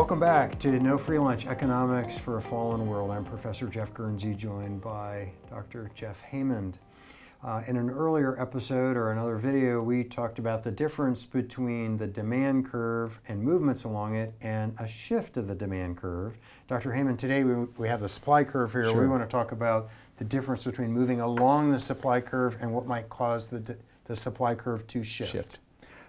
Welcome back to No Free Lunch, Economics for a Fallen World. I'm Professor Jeff Guernsey, joined by Dr. Jeff Haymond. In an earlier episode or another video, we talked about the difference between the demand curve and movements along it and a shift of the demand curve. Dr. Haymond, today we have the supply curve here. Sure. We want to talk about the difference between moving along the supply curve and what might cause the supply curve to shift.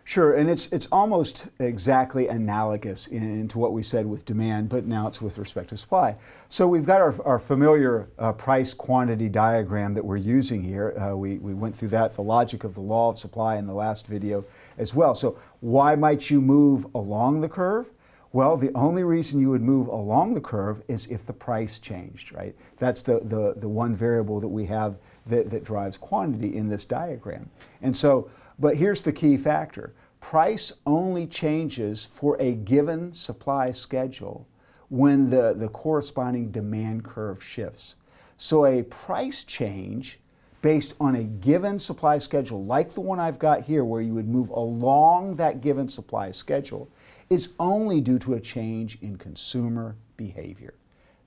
Sure, and it's almost exactly analogous to what we said with demand, but now it's with respect to supply. So we've got our familiar price quantity diagram that we're using here. We went through that, the logic of the law of supply in the last video as well. So why might you move along the curve? Well, the only reason you would move along the curve is if the price changed, right? That's the one variable that we have that drives quantity in this diagram. And so, but here's the key factor. Price only changes for a given supply schedule when the corresponding demand curve shifts. So a price change based on a given supply schedule, like the one I've got here where you would move along that given supply schedule, is only due to a change in consumer behavior.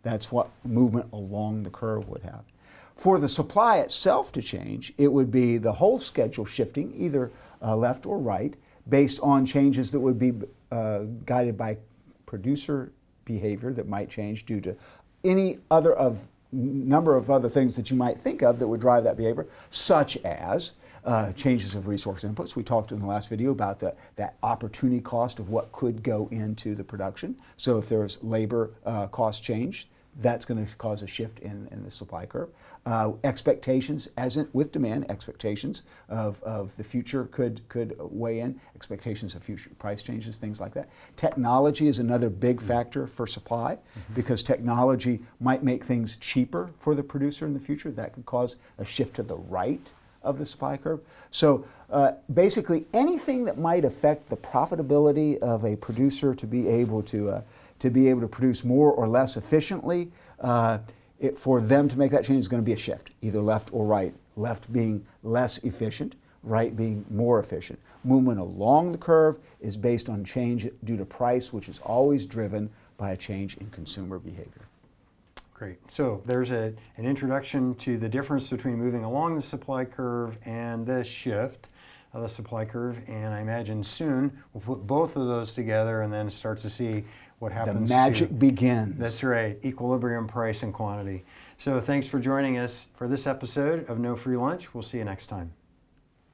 That's what movement along the curve would have. For the supply itself to change, it would be the whole schedule shifting, either left or right, based on changes that would be guided by producer behavior that might change due to any number of other things that you might think of that would drive that behavior, such as changes of resource inputs. We talked in the last video about that opportunity cost of what could go into the production. So if there's labor cost change, that's going to cause a shift in the supply curve. Expectations, as with demand, expectations of the future could weigh in, expectations of future price changes, things like that. Technology is another big factor for supply because technology might make things cheaper for the producer in the future. That could cause a shift to the right of the supply curve. So basically anything that might affect the profitability of a producer to be able to produce more or less efficiently, for them to make that change is going to be a shift, either left or right. Left being less efficient, right being more efficient. Movement along the curve is based on change due to price, which is always driven by a change in consumer behavior. Great. So there's an introduction to the difference between moving along the supply curve and the shift of the supply curve. And I imagine soon we'll put both of those together and then start to see what happens. The magic begins. That's right. Equilibrium, price, and quantity. So thanks for joining us for this episode of No Free Lunch. We'll see you next time.